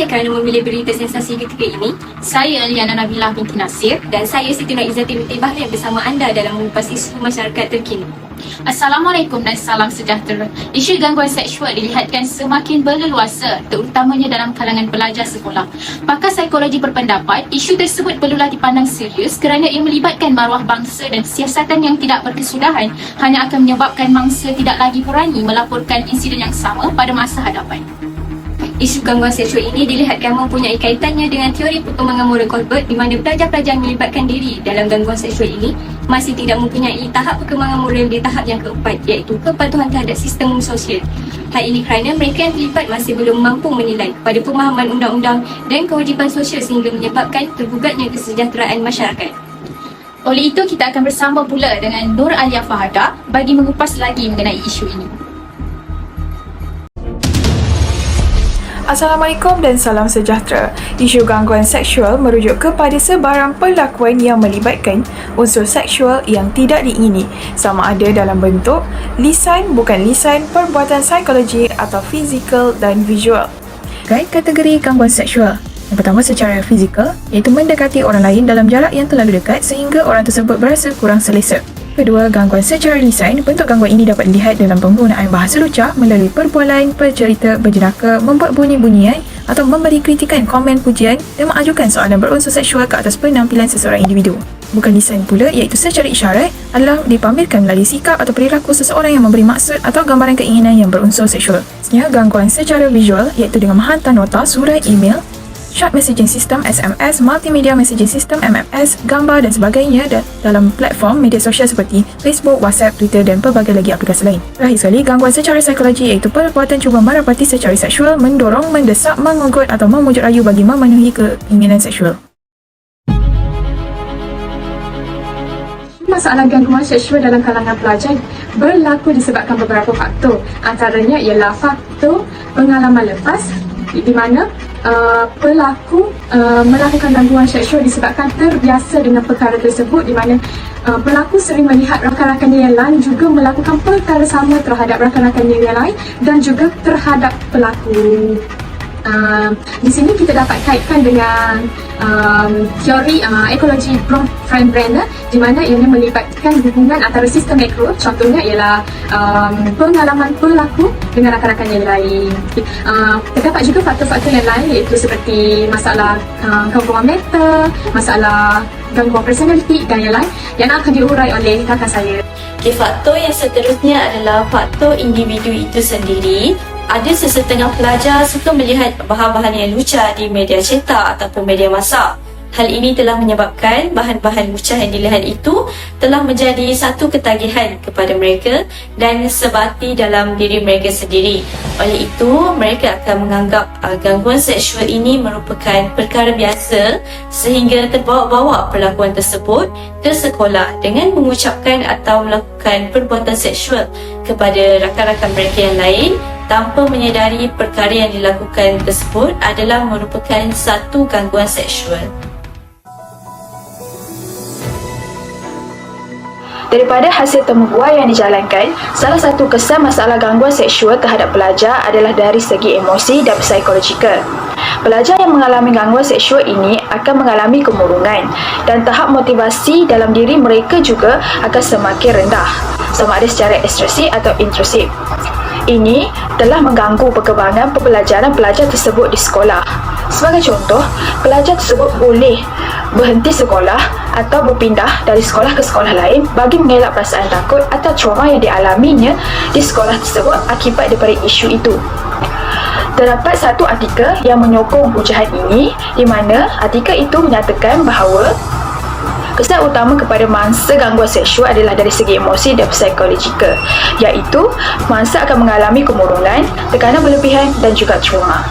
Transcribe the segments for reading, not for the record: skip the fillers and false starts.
kasih kerana memilih berita sensasi ketika ini. Saya Liana Nabilah binti Nasir. Dan saya Siti Nur Izzati binti Bahriah bersama anda dalam mengupas isu masyarakat terkini. Assalamualaikum dan salam sejahtera. Isu gangguan seksual dilihatkan semakin berleluasa, terutamanya dalam kalangan pelajar sekolah. Pakar psikologi berpendapat, isu tersebut perlulah dipandang serius kerana ia melibatkan maruah bangsa dan siasatan yang tidak berkesudahan hanya akan menyebabkan mangsa tidak lagi berani melaporkan insiden yang sama pada masa hadapan. Isu gangguan seksual ini dilihatkan mempunyai kaitannya dengan teori perkembangan moral Colbert di mana pelajar-pelajar yang melibatkan diri dalam gangguan seksual ini masih tidak mempunyai tahap perkembangan moral di tahap yang keempat, iaitu kepatuhan terhadap sistem sosial. Hal ini kerana mereka yang terlibat masih belum mampu menilai pada pemahaman undang-undang dan kewajipan sosial sehingga menyebabkan tergugatnya kesejahteraan masyarakat. Oleh itu, kita akan bersama pula dengan Nur Alia Fahadah bagi mengupas lagi mengenai isu ini. Assalamualaikum dan salam sejahtera. Isu gangguan seksual merujuk kepada sebarang perlakuan yang melibatkan unsur seksual yang tidak diingini, sama ada dalam bentuk lisan, bukan lisan, perbuatan psikologi atau fizikal dan visual. Kait kategori gangguan seksual. Yang pertama secara fizikal, iaitu mendekati orang lain dalam jarak yang terlalu dekat sehingga orang tersebut berasa kurang selesa. Kedua, gangguan secara lisan. Bentuk gangguan ini dapat dilihat dalam penggunaan bahasa lucah melalui perbualan, bercerita, berjenaka, membuat bunyi-bunyian atau memberi kritikan, komen, pujian dan mengajukan soalan berunsur seksual ke atas penampilan seseorang individu. Bukan lisan pula, iaitu secara isyarat adalah dipamerkan melalui sikap atau perilaku seseorang yang memberi maksud atau gambaran keinginan yang berunsur seksual. Seterusnya, gangguan secara visual iaitu dengan menghantar nota, surat, email, short messaging system SMS, multimedia messaging system MMS, gambar dan sebagainya dalam platform media sosial seperti Facebook, WhatsApp, Twitter dan pelbagai lagi aplikasi lain. Terakhir sekali, gangguan secara psikologi iaitu perbuatan cuba merapati secara seksual, mendorong, mendesak, mengugut atau memujuk rayu bagi memenuhi keinginan seksual. Masalah gangguan seksual dalam kalangan pelajar berlaku disebabkan beberapa faktor. Antaranya ialah faktor pengalaman lepas di mana pelaku melakukan gangguan seksual disebabkan terbiasa dengan perkara tersebut, di mana pelaku sering melihat rakan-rakannya yang lain juga melakukan perkara sama terhadap rakan-rakannya yang lain dan juga terhadap pelaku. Di sini kita dapat kaitkan dengan teori ekologi Bronfenbrenner, di mana ianya melibatkan hubungan antara sistem makro, contohnya ialah pengalaman pelaku dengan rakan-rakan yang lain. Terdapat juga faktor-faktor yang lain iaitu seperti masalah gangguan mental, masalah gangguan personaliti dan yang lain yang akan diurai oleh kakak saya. Okay, faktor yang seterusnya adalah faktor individu itu sendiri. Ada sesetengah pelajar suka melihat bahan-bahan yang lucah di media cetak ataupun media massa. Hal ini telah menyebabkan bahan-bahan lucah yang dilihat itu telah menjadi satu ketagihan kepada mereka dan sebati dalam diri mereka sendiri. Oleh itu, mereka akan menganggap gangguan seksual ini merupakan perkara biasa sehingga terbawa-bawa perlakuan tersebut ke sekolah dengan mengucapkan atau melakukan perbuatan seksual kepada rakan-rakan mereka yang lain tanpa menyedari perkara yang dilakukan tersebut adalah merupakan satu gangguan seksual. Daripada hasil temubual yang dijalankan, salah satu kesan masalah gangguan seksual terhadap pelajar adalah dari segi emosi dan psikologikal. Pelajar yang mengalami gangguan seksual ini akan mengalami kemurungan dan tahap motivasi dalam diri mereka juga akan semakin rendah, sama ada secara ekstresif atau intrusif. Ini telah mengganggu perkembangan pembelajaran pelajar tersebut di sekolah. Sebagai contoh, pelajar tersebut boleh berhenti sekolah atau berpindah dari sekolah ke sekolah lain bagi mengelak perasaan takut atau trauma yang dialaminya di sekolah tersebut akibat daripada isu itu. Terdapat satu artikel yang menyokong ujahan ini, di mana artikel itu menyatakan bahawa kesan utama kepada mangsa gangguan seksual adalah dari segi emosi dan psikologikal, iaitu mangsa akan mengalami kemurungan, tekanan berlebihan dan juga trauma.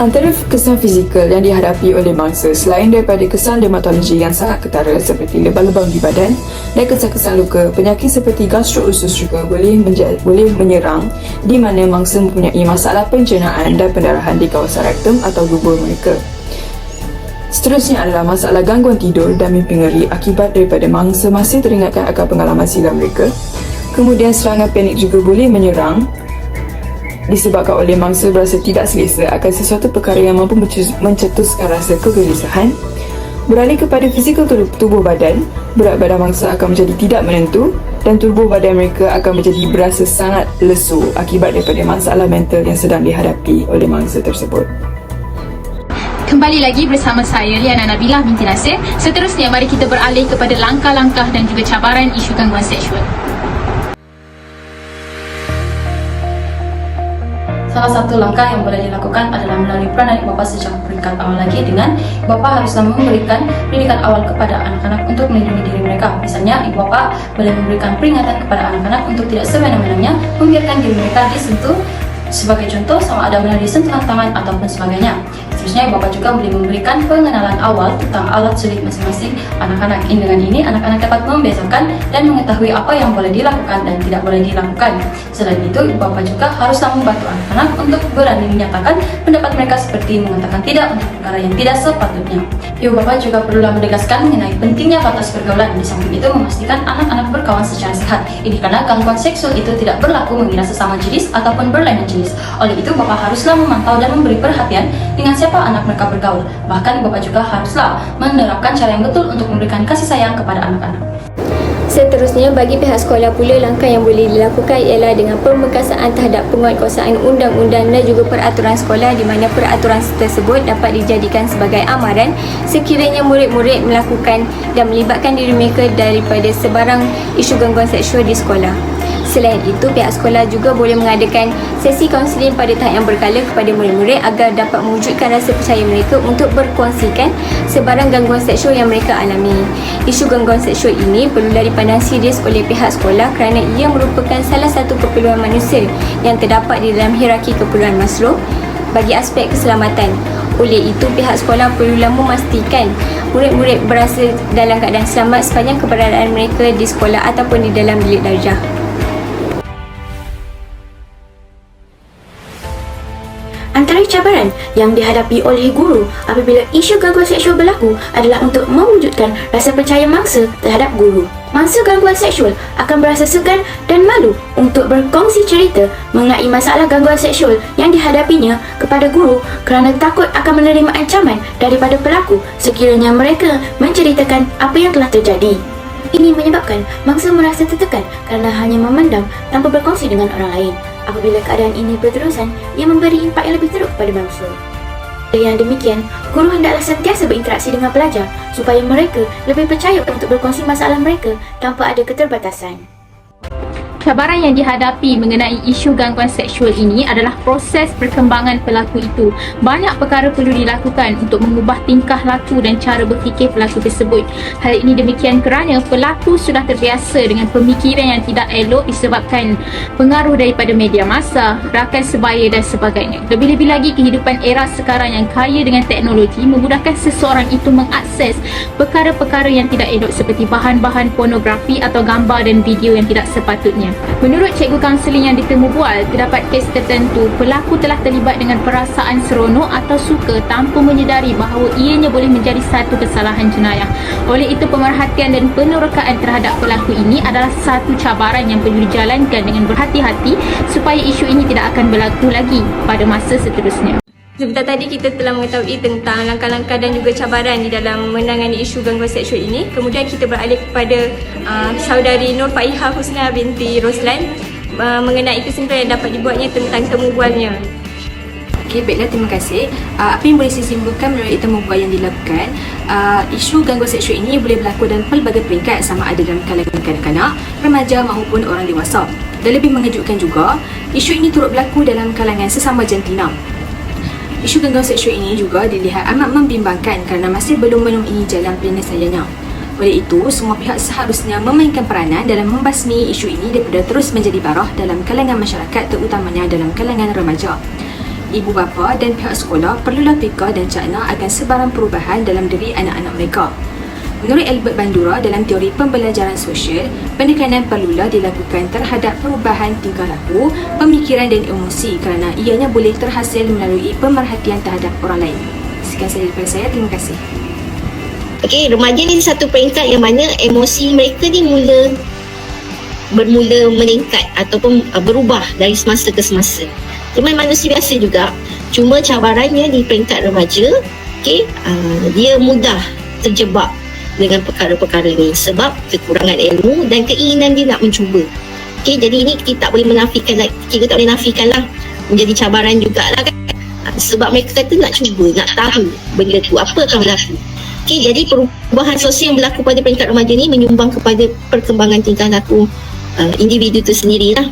Antara kesan fizikal yang dihadapi oleh mangsa selain daripada kesan dermatologi yang sangat ketara seperti lebam-lebam di badan dan kesan-kesan luka, penyakit seperti gastrousus juga boleh menyerang, di mana mangsa mempunyai masalah pencernaan dan pendarahan di kawasan rektum atau gubur mereka. Seterusnya adalah masalah gangguan tidur dan mimpi ngeri akibat daripada mangsa masih teringatkan akan pengalaman silam mereka. Kemudian serangan panik juga boleh menyerang disebabkan oleh mangsa berasa tidak selesa akan sesuatu perkara yang mampu mencetuskan rasa kegelisahan. Beralih kepada fizikal tubuh badan, berat badan mangsa akan menjadi tidak menentu dan tubuh badan mereka akan menjadi berasa sangat lesu akibat daripada masalah mental yang sedang dihadapi oleh mangsa tersebut. Kembali lagi bersama saya, Liana Nabilah binti Nasir. Seterusnya, mari kita beralih kepada langkah-langkah dan juga cabaran isu gangguan seksual. Salah satu langkah yang boleh dilakukan adalah melalui peranan ibu bapa sejak peringkat awal lagi, dengan ibu bapa haruslah memberikan pendidikan awal kepada anak-anak untuk melindungi diri mereka. Misalnya, ibu bapa boleh memberikan peringatan kepada anak-anak untuk tidak semena-menanya membiarkan diri mereka disentuh, sebagai contoh sama ada melalui sentuhan tangan ataupun sebagainya. Seterusnya, ibu bapa juga boleh memberikan pengenalan awal tentang alat sulit masing-masing anak-anak. Dengan ini, anak-anak dapat membezakan dan mengetahui apa yang boleh dilakukan dan tidak boleh dilakukan. Selain itu, ibu bapa juga haruslah membantu anak-anak untuk berani menyatakan pendapat mereka seperti mengatakan tidak untuk perkara yang tidak sepatutnya. Ibu bapa juga perlulah menegaskan mengenai pentingnya batas pergaulan. Di samping itu, memastikan anak-anak berkawan secara sehat. Ini karena gangguan seksual itu tidak berlaku mengira sesama jenis ataupun berlainan jenis. Oleh itu, bapa haruslah memantau dan memberi perhatian dengan siapa anak mereka bergaul. Bahkan, bapa juga haruslah menerapkan cara yang betul untuk memberikan kasih sayang kepada anak-anak. Seterusnya, bagi pihak sekolah pula, langkah yang boleh dilakukan ialah dengan pemerkasaan terhadap penguatkuasaan undang-undang dan juga peraturan sekolah, di mana peraturan tersebut dapat dijadikan sebagai amaran sekiranya murid-murid melakukan dan melibatkan diri mereka daripada sebarang isu gangguan seksual di sekolah. Selain itu, pihak sekolah juga boleh mengadakan sesi kaunseling pada tahap yang berkala kepada murid-murid agar dapat mewujudkan rasa percaya mereka untuk berkongsikan sebarang gangguan seksual yang mereka alami. Isu gangguan seksual ini perlulah dipandang serius oleh pihak sekolah kerana ia merupakan salah satu keperluan manusia yang terdapat di dalam hierarki keperluan Maslow bagi aspek keselamatan. Oleh itu, pihak sekolah perlulah memastikan murid-murid berasa dalam keadaan selamat sepanjang keberadaan mereka di sekolah ataupun di dalam bilik darjah. Antara cabaran yang dihadapi oleh guru apabila isu gangguan seksual berlaku adalah untuk mewujudkan rasa percaya mangsa terhadap guru. Mangsa gangguan seksual akan berasa segan dan malu untuk berkongsi cerita mengenai masalah gangguan seksual yang dihadapinya kepada guru kerana takut akan menerima ancaman daripada pelaku sekiranya mereka menceritakan apa yang telah terjadi. Ini menyebabkan mangsa merasa tertekan kerana hanya memandang tanpa berkongsi dengan orang lain. Apabila keadaan ini berterusan, ia memberi impak yang lebih teruk kepada bangsa. Dengan demikian, guru hendaklah sentiasa berinteraksi dengan pelajar supaya mereka lebih percaya untuk berkongsi masalah mereka tanpa ada keterbatasan. Cabaran yang dihadapi mengenai isu gangguan seksual ini adalah proses perkembangan pelaku itu. Banyak perkara perlu dilakukan untuk mengubah tingkah laku dan cara berfikir pelaku tersebut. Hal ini demikian kerana pelaku sudah terbiasa dengan pemikiran yang tidak elok disebabkan pengaruh daripada media massa, rakan sebaya dan sebagainya. Lebih-lebih lagi, kehidupan era sekarang yang kaya dengan teknologi memudahkan seseorang itu mengakses perkara-perkara yang tidak elok seperti bahan-bahan pornografi atau gambar dan video yang tidak sepatutnya. Menurut cikgu kaunseling yang ditemu bual, terdapat kes tertentu pelaku telah terlibat dengan perasaan seronok atau suka tanpa menyedari bahawa ianya boleh menjadi satu kesalahan jenayah. Oleh itu, pemerhatian dan penerokaan terhadap pelaku ini adalah satu cabaran yang perlu dijalankan dengan berhati-hati supaya isu ini tidak akan berlaku lagi pada masa seterusnya. Sebentar tadi kita telah mengetahui tentang langkah-langkah dan juga cabaran di dalam menangani isu gangguan seksual ini. Kemudian kita beralih kepada saudari Nur Faiha Husna binti Roslan mengenai kesimpulan yang dapat dibuatnya tentang temu bualnya. Okey, baiklah, terima kasih. Apa yang boleh saya simpulkan melalui temu bual yang dilakukan, isu gangguan seksual ini boleh berlaku dalam pelbagai peringkat, sama ada dalam kalangan kanak-kanak, remaja maupun orang dewasa. Dan lebih mengejutkan juga, isu ini turut berlaku dalam kalangan sesama jantina. Isu gangguan seksual ini juga dilihat amat membimbangkan kerana masih belum menemui jalan penyelesaiannya. Oleh itu, semua pihak seharusnya memainkan peranan dalam membasmi isu ini daripada terus menjadi barah dalam kalangan masyarakat, terutamanya dalam kalangan remaja. Ibu bapa dan pihak sekolah perlulah peka dan cakna akan sebarang perubahan dalam diri anak-anak mereka. Menurut Albert Bandura dalam teori pembelajaran sosial, penekanan perlulah dilakukan terhadap perubahan tingkah laku, pemikiran dan emosi kerana ianya boleh terhasil melalui pemerhatian terhadap orang lain. Sekian sahaja daripada saya, terima kasih. Okey, remaja ni satu peringkat yang mana emosi mereka ni bermula meningkat ataupun berubah dari semasa ke semasa. Dia manusia biasa juga. Cuma cabarannya di peringkat remaja, dia mudah terjebak dengan perkara-perkara ni sebab kekurangan ilmu dan keinginan dia nak mencuba. Jadi ini kita tak boleh menafikan, kita tak boleh nafikan lah, menjadi cabaran jugalah kan. Sebab mereka kata nak cuba, nak tahu benda tu apa akan berlaku. Jadi perubahan sosial yang berlaku pada peringkat remaja ni menyumbang kepada perkembangan tingkah laku individu tu sendirilah.